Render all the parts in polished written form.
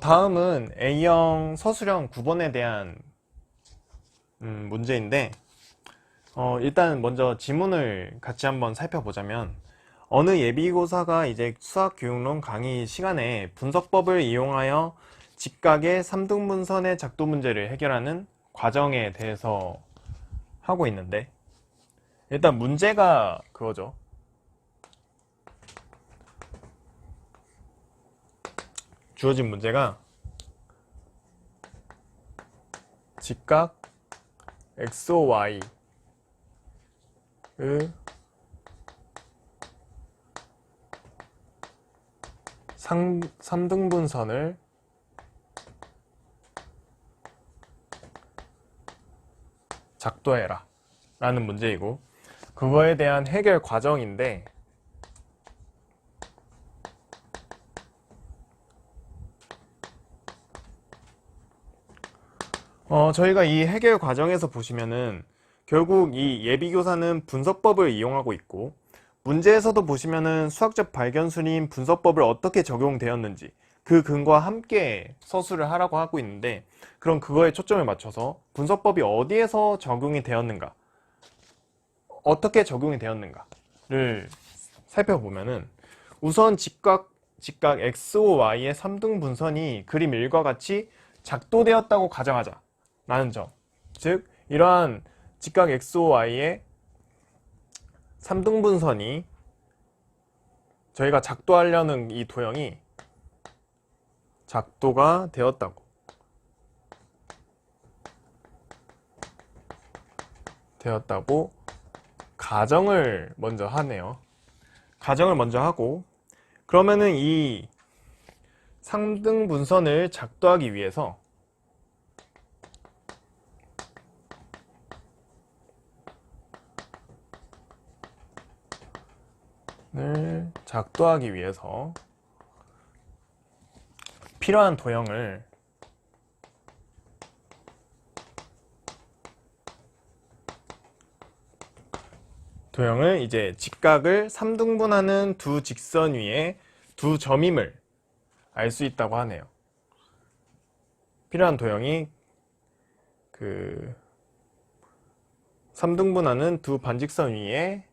다음은 A형 서술형 구번에 대한 문제인데 일단 먼저 지문을 같이 한번 살펴보자면 어느 예비고사가 이제 수학교육론 강의 시간에 분석법을 이용하여 직각의 3등분선의 작도 문제를 해결하는 과정에 대해서 하고 있는데 일단 문제가 그거죠. 주어진 문제가 직각 XOY의 3등분선을 작도해라 라는 문제이고, 그거에 대한 해결 과정인데 저희가 이 해결 과정에서 보시면은 결국 이 예비교사는 분석법을 이용하고 있고, 문제에서도 보시면은 수학적 발견술인 분석법을 어떻게 적용되었는지 그 근거와 함께 서술을 하라고 하고 있는데, 그럼 그거에 초점을 맞춰서 분석법이 어디에서 적용이 되었는가, 어떻게 적용이 되었는가를 살펴보면은 우선 직각 XOY의 3등분선이 그림 1과 같이 작도되었다고 가정하자 라는 점. 즉 이러한 직각 XOY의 3등분선이 저희가 작도하려는 이 도형이 작도가 되었다고 가정을 먼저 하네요. 가정을 먼저 하고, 그러면은 이 3등분선을 작도하기 위해서 필요한 도형을 이제 직각을 3등분하는 두 직선 위에 두 점임을 알 수 있다고 하네요. 필요한 도형이 3등분하는 두 반직선 위에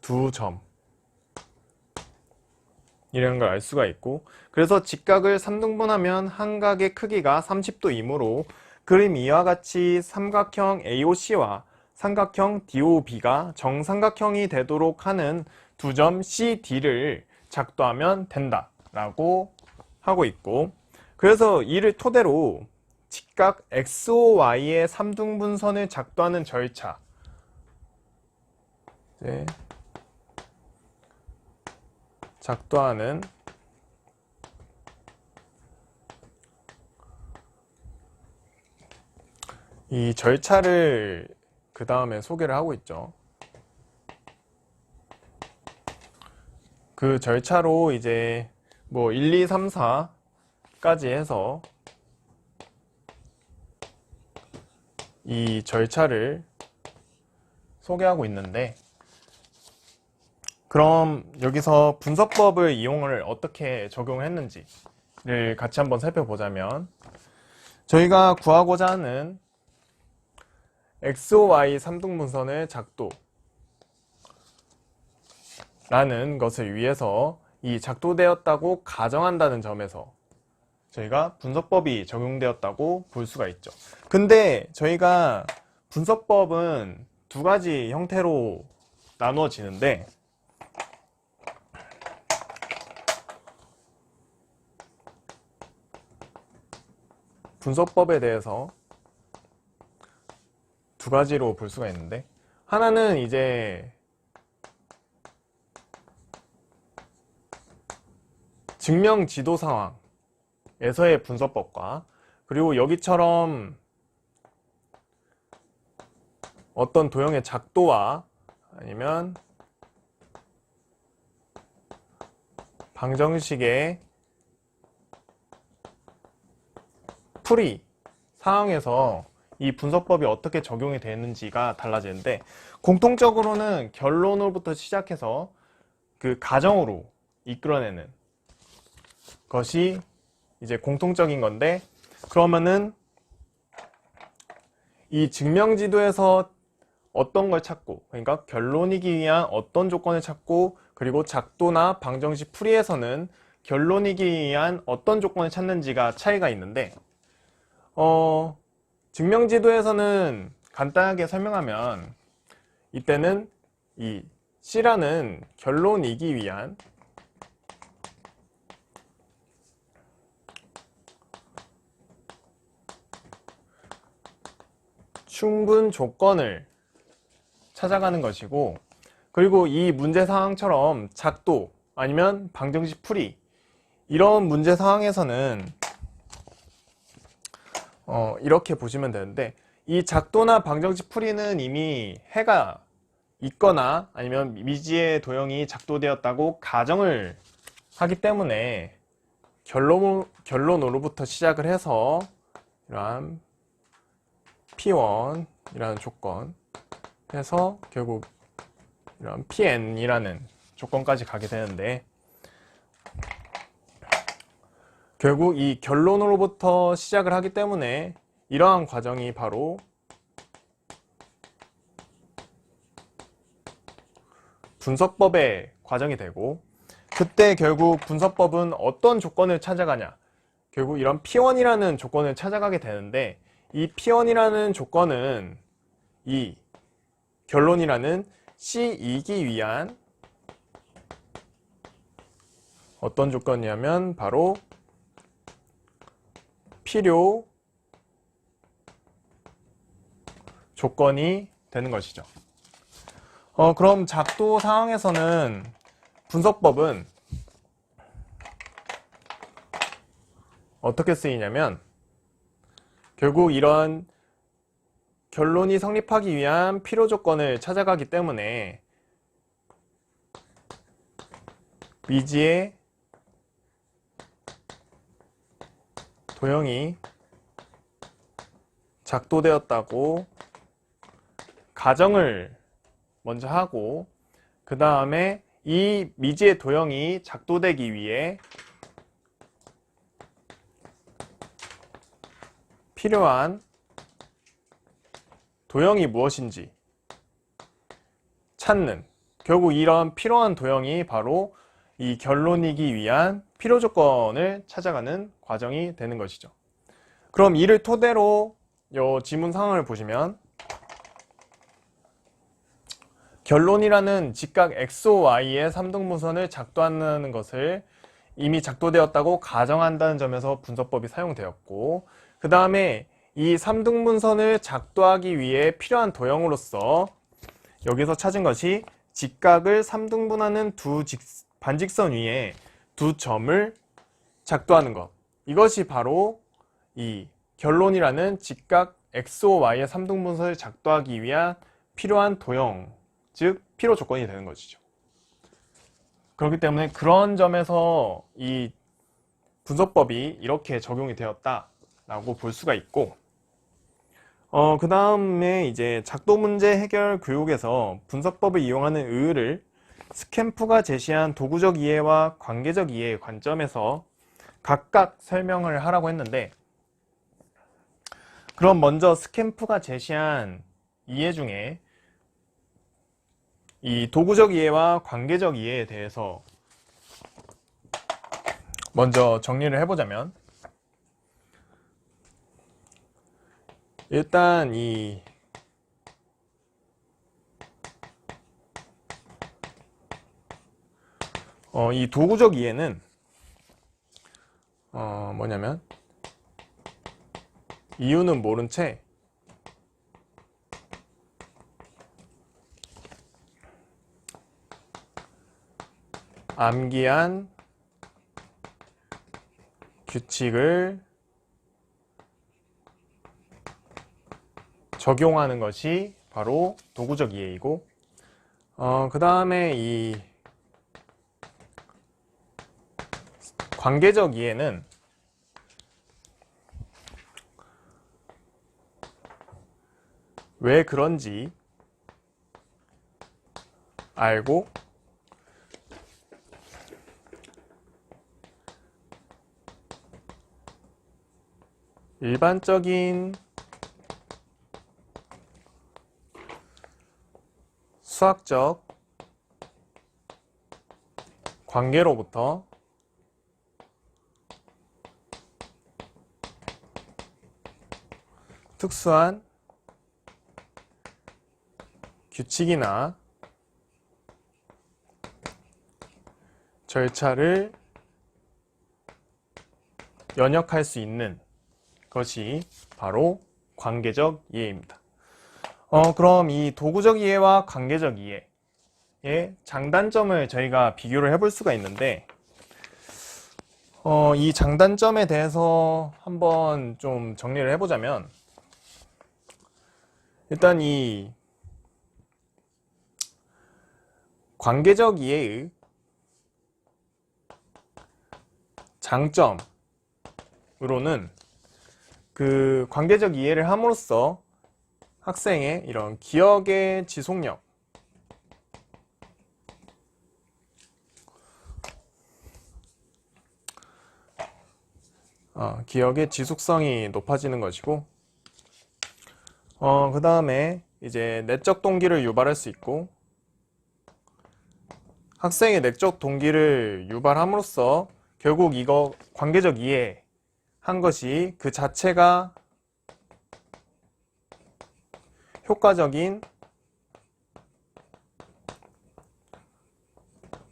두 점, 이라는 걸 알 수가 있고, 그래서 직각을 3등분하면 한 각의 크기가 30도이므로 그림 2와 같이 삼각형 AOC와 삼각형 DOB가 정삼각형이 되도록 하는 두 점 CD를 작도하면 된다 라고 하고 있고, 그래서 이를 토대로 직각 XOY의 3등분선을 작도하는 절차, 작도하는 이 절차를 그 다음에 소개를 하고 있죠. 그 절차로 이제 뭐 1, 2, 3, 4까지 해서 이 절차를 소개하고 있는데, 그럼 여기서 분석법을 이용을 어떻게 적용했는지를 같이 한번 살펴보자면, 저희가 구하고자 하는 XOY 3등분선의 작도라는 것을 위해서 이 작도되었다고 가정한다는 점에서 저희가 분석법이 적용되었다고 볼 수가 있죠. 근데 저희가 분석법은 두 가지 형태로 나누어지는데, 분석법에 대해서 두 가지로 볼 수가 있는데, 하나는 이제 증명 지도 상황에서의 분석법과, 그리고 여기처럼 어떤 도형의 작도와 아니면 방정식의 풀이 상황에서 이 분석법이 어떻게 적용이 되는지가 달라지는데, 공통적으로는 결론으로부터 시작해서 그 가정으로 이끌어내는 것이 이제 공통적인 건데, 그러면은 이 증명지도에서 어떤 걸 찾고, 그러니까 결론이기 위한 어떤 조건을 찾고, 그리고 작도나 방정식 풀이에서는 결론이기 위한 어떤 조건을 찾는지가 차이가 있는데, 증명지도에서는 간단하게 설명하면 이때는 이 C라는 결론이기 위한 충분 조건을 찾아가는 것이고, 그리고 이 문제 상황처럼 작도 아니면 방정식 풀이, 이런 문제 상황에서는 이렇게 보시면 되는데, 이 작도나 방정식 풀이는 이미 해가 있거나 아니면 미지의 도형이 작도되었다고 가정을 하기 때문에 결론으로부터 시작을 해서 이러한 P1이라는 조건 해서 결국 이런 PN이라는 조건까지 가게 되는데, 결국 이 결론으로부터 시작을 하기 때문에 이러한 과정이 바로 분석법의 과정이 되고, 그때 결국 분석법은 어떤 조건을 찾아가냐, 결국 이런 P1이라는 조건을 찾아가게 되는데, 이 P1이라는 조건은 이 결론이라는 C이기 위한 어떤 조건이냐면 바로 필요 조건이 되는 것이죠. 그럼 작도 상황에서는 분석법은 어떻게 쓰이냐면, 결국 이런 결론이 성립하기 위한 필요 조건을 찾아가기 때문에 미지의 도형이 작도되었다고 가정을 먼저 하고, 그 다음에 이 미지의 도형이 작도되기 위해 필요한 도형이 무엇인지 찾는, 결국 이런 필요한 도형이 바로 이 결론이기 위한 필요 조건을 찾아가는 과정이 되는 것이죠. 그럼 이를 토대로 이 지문 상황을 보시면, 결론이라는 직각 XOY의 3등분선을 작도한다는 것을 이미 작도되었다고 가정한다는 점에서 분석법이 사용되었고, 그 다음에 이 3등분선을 작도하기 위해 필요한 도형으로서 여기서 찾은 것이 직각을 3등분하는 두 반직선 위에 두 점을 작도하는 것, 이것이 바로 이 결론이라는 직각 XOY의 3등분선을 작도하기 위한 필요한 도형, 즉 필요 조건이 되는 것이죠. 그렇기 때문에 그런 점에서 이 분석법이 이렇게 적용이 되었다라고 볼 수가 있고, 그 다음에 이제 작도 문제 해결 교육에서 분석법을 이용하는 의의를 스캠프가 제시한 도구적 이해와 관계적 이해의 관점에서 각각 설명을 하라고 했는데, 그럼 먼저 스캠프가 제시한 이해 중에 이 도구적 이해와 관계적 이해에 대해서 먼저 정리를 해보자면, 일단 이 도구적 이해는 뭐냐면, 이유는 모른 채 암기한 규칙을 적용하는 것이 바로 도구적 이해이고, 그 다음에 이 관계적 이해는 왜 그런지 알고 일반적인 수학적 관계로부터 특수한 규칙이나 절차를 연역할 수 있는 것이 바로 관계적 이해입니다. 그럼 이 도구적 이해와 관계적 이해의 장단점을 저희가 비교를 해볼 수가 있는데, 이 장단점에 대해서 한번 좀 정리를 해보자면, 일단 이 관계적 이해의 장점으로는 그 관계적 이해를 함으로써 학생의 이런 기억의 지속력, 기억의 지속성이 높아지는 것이고, 그 다음에 이제 내적 동기를 유발할 수 있고, 학생의 내적 동기를 유발함으로써 결국 이거 관계적 이해 한 것이 그 자체가 효과적인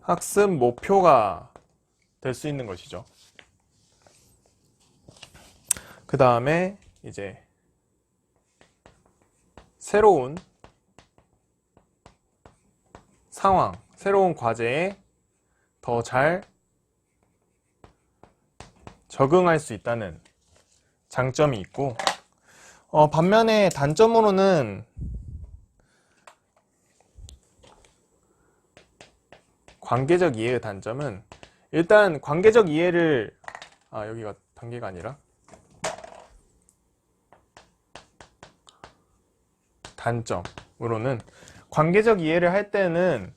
학습 목표가 될 수 있는 것이죠. 그 다음에 이제 새로운 상황, 새로운 과제에 더 잘 적응할 수 있다는 장점이 있고, 반면에 단점으로는 관계적 이해의 단점은, 일단 관계적 이해를 여기가 단계가 아니라 단점으로는 관계적 이해를 할 때는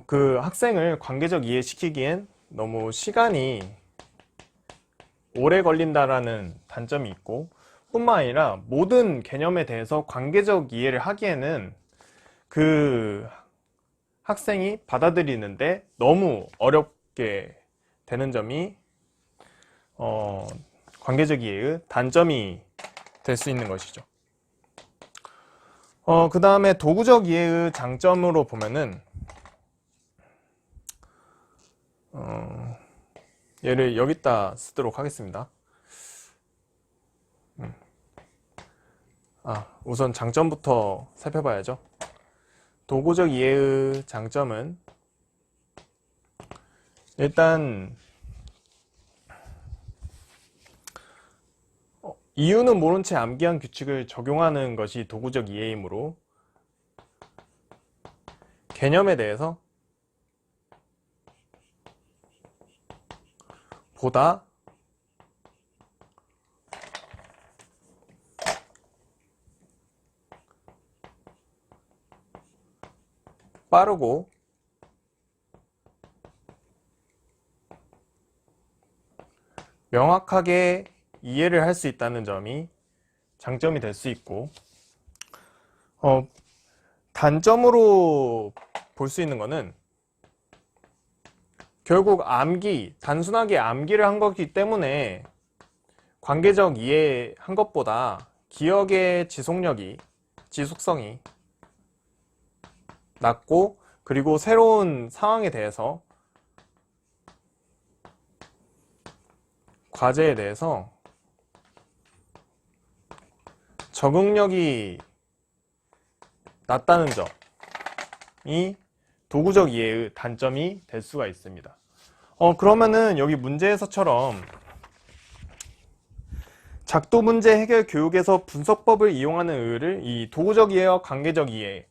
그 학생을 관계적 이해시키기엔 너무 시간이 오래 걸린다라는 단점이 있고, 뿐만 아니라 모든 개념에 대해서 관계적 이해를 하기에는 그 학생이 받아들이는데 너무 어렵게 되는 점이 관계적 이해의 단점이 될 수 있는 것이죠. 그 다음에 도구적 이해의 장점으로 보면은 얘를 여기다 쓰도록 하겠습니다. 우선 장점부터 살펴봐야죠. 도구적 이해의 장점은 일단 이유는 모른 채 암기한 규칙을 적용하는 것이 도구적 이해이므로 개념에 대해서 보다 빠르고 명확하게 이해를 할 수 있다는 점이 장점이 될 수 있고, 단점으로 볼 수 있는 것은 결국 단순하게 암기를 한 거기 때문에 관계적 이해한 것보다 기억의 지속성이 낮고, 그리고 새로운 상황에 대해서, 과제에 대해서 적응력이 낮다는 점이 도구적 이해의 단점이 될 수가 있습니다. 그러면은 여기 문제에서처럼 작도 문제 해결 교육에서 분석법을 이용하는 의의를 이 도구적 이해와 관계적 이해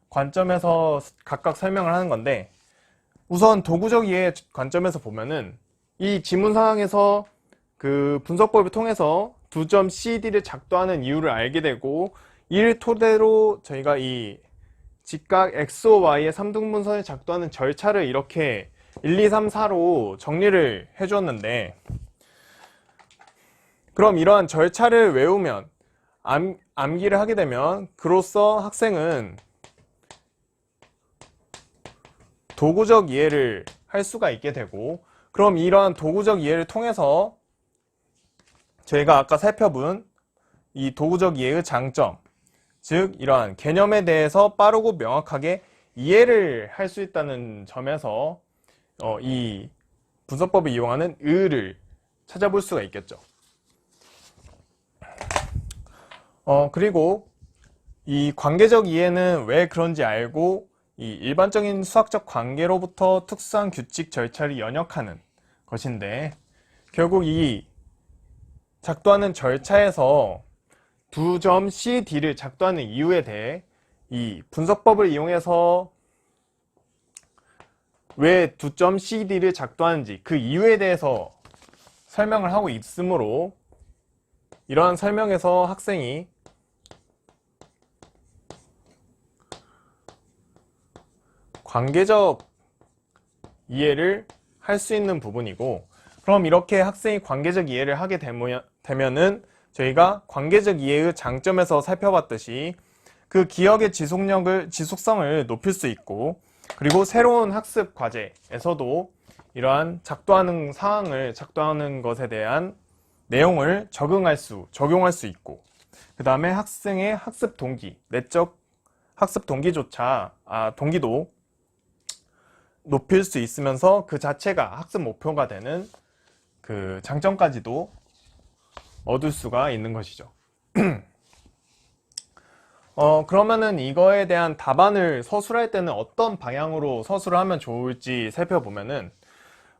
관점에서 각각 설명을 하는 건데, 우선 도구적 이해 관점에서 보면은 이 지문 상황에서 그 분석법을 통해서 2.cd를 작도하는 이유를 알게 되고, 이를 토대로 저희가 이 직각 XO, Y의 3등분선을 작도하는 절차를 이렇게 1, 2, 3, 4로 정리를 해주었는데, 그럼 이러한 절차를 외우면, 암기를 하게 되면, 그로써 학생은 도구적 이해를 할 수가 있게 되고, 그럼 이러한 도구적 이해를 통해서 저희가 아까 살펴본 이 도구적 이해의 장점, 즉 이러한 개념에 대해서 빠르고 명확하게 이해를 할 수 있다는 점에서 이 분석법을 이용하는 의를 찾아볼 수가 있겠죠. 그리고 이 관계적 이해는 왜 그런지 알고 이 일반적인 수학적 관계로부터 특수한 규칙 절차를 연역하는 것인데, 결국 이 작도하는 절차에서 두 점 CD를 작도하는 이유에 대해 이 분석법을 이용해서 왜 두 점 CD를 작도하는지 그 이유에 대해서 설명을 하고 있으므로, 이러한 설명에서 학생이 관계적 이해를 할 수 있는 부분이고, 그럼 이렇게 학생이 관계적 이해를 하게 되면은 저희가 관계적 이해의 장점에서 살펴봤듯이 그 기억의 지속성을 높일 수 있고, 그리고 새로운 학습 과제에서도 이러한 작도하는 것에 대한 내용을 적용할 수 있고, 그 다음에 학생의 학습 동기, 내적 학습 동기도 높일 수 있으면서 그 자체가 학습 목표가 되는 그 장점까지도 얻을 수가 있는 것이죠. 그러면은 이거에 대한 답안을 서술할 때는 어떤 방향으로 서술을 하면 좋을지 살펴보면은,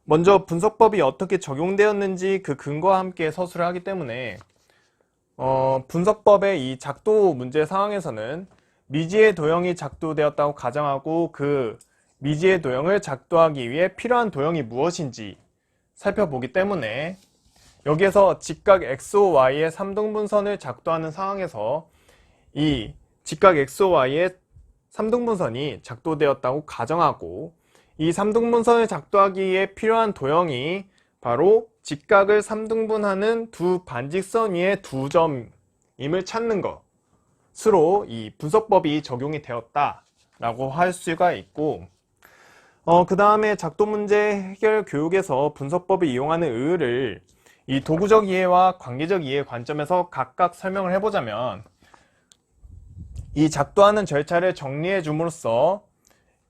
먼저 분석법이 어떻게 적용되었는지 그 근거와 함께 서술을 하기 때문에 분석법의 이 작도 문제 상황에서는 미지의 도형이 작도되었다고 가정하고 그 미지의 도형을 작도하기 위해 필요한 도형이 무엇인지 살펴보기 때문에, 여기에서 직각 XOY의 3등분선을 작도하는 상황에서 이 직각 XOY의 3등분선이 작도되었다고 가정하고, 이 3등분선을 작도하기 위해 필요한 도형이 바로 직각을 3등분하는 두 반직선 위의 두 점임을 찾는 것으로 이 분석법이 적용이 되었다라고 할 수가 있고, 그 다음에 작도 문제 해결 교육에서 분석법을 이용하는 의의를 이 도구적 이해와 관계적 이해 관점에서 각각 설명을 해보자면, 이 작도하는 절차를 정리해 줌으로써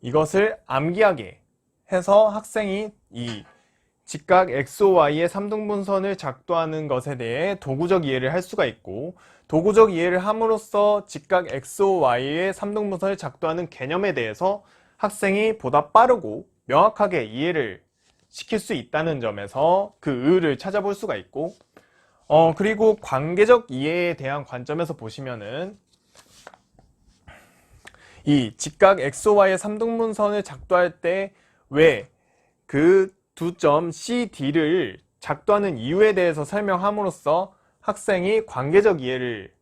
이것을 암기하게 해서 학생이 이 직각 XOY의 3등분선을 작도하는 것에 대해 도구적 이해를 할 수가 있고, 도구적 이해를 함으로써 직각 XOY의 3등분선을 작도하는 개념에 대해서 학생이 보다 빠르고 명확하게 이해를 시킬 수 있다는 점에서 그 의의를 찾아볼 수가 있고, 그리고 관계적 이해에 대한 관점에서 보시면은 이 직각 XOY의 3등분선을 작도할 때 왜 그 두 점 CD를 작도하는 이유에 대해서 설명함으로써 학생이 관계적 이해를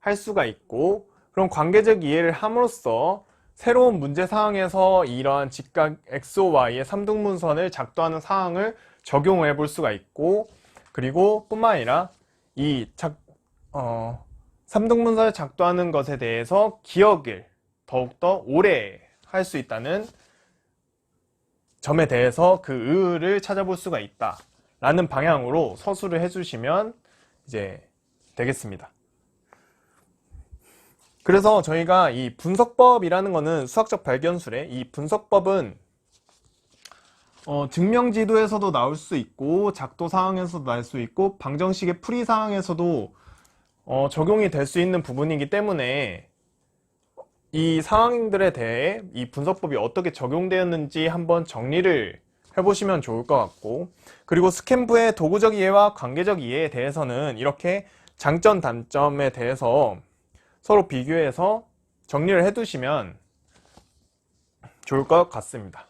할 수가 있고, 그럼 관계적 이해를 함으로써 새로운 문제 상황에서 이러한 직각 XOY의 3등분선을 작도하는 상황을 적용해 볼 수가 있고, 그리고 뿐만 아니라 이 3등분선을 작도하는 것에 대해서 기억을 더욱더 오래 할 수 있다는 점에 대해서 그 의의를 찾아볼 수가 있다 라는 방향으로 서술을 해주시면 이제 되겠습니다. 그래서 저희가 이 분석법이라는 거는 수학적 발견술에, 이 분석법은 증명지도에서도 나올 수 있고 작도 상황에서도 나올 수 있고 방정식의 풀이 상황에서도 적용이 될 수 있는 부분이기 때문에 이 상황들에 대해 이 분석법이 어떻게 적용되었는지 한번 정리를 해보시면 좋을 것 같고, 그리고 스캔부의 도구적 이해와 관계적 이해에 대해서는 이렇게 장점, 단점에 대해서 서로 비교해서 정리를 해두시면 좋을 것 같습니다.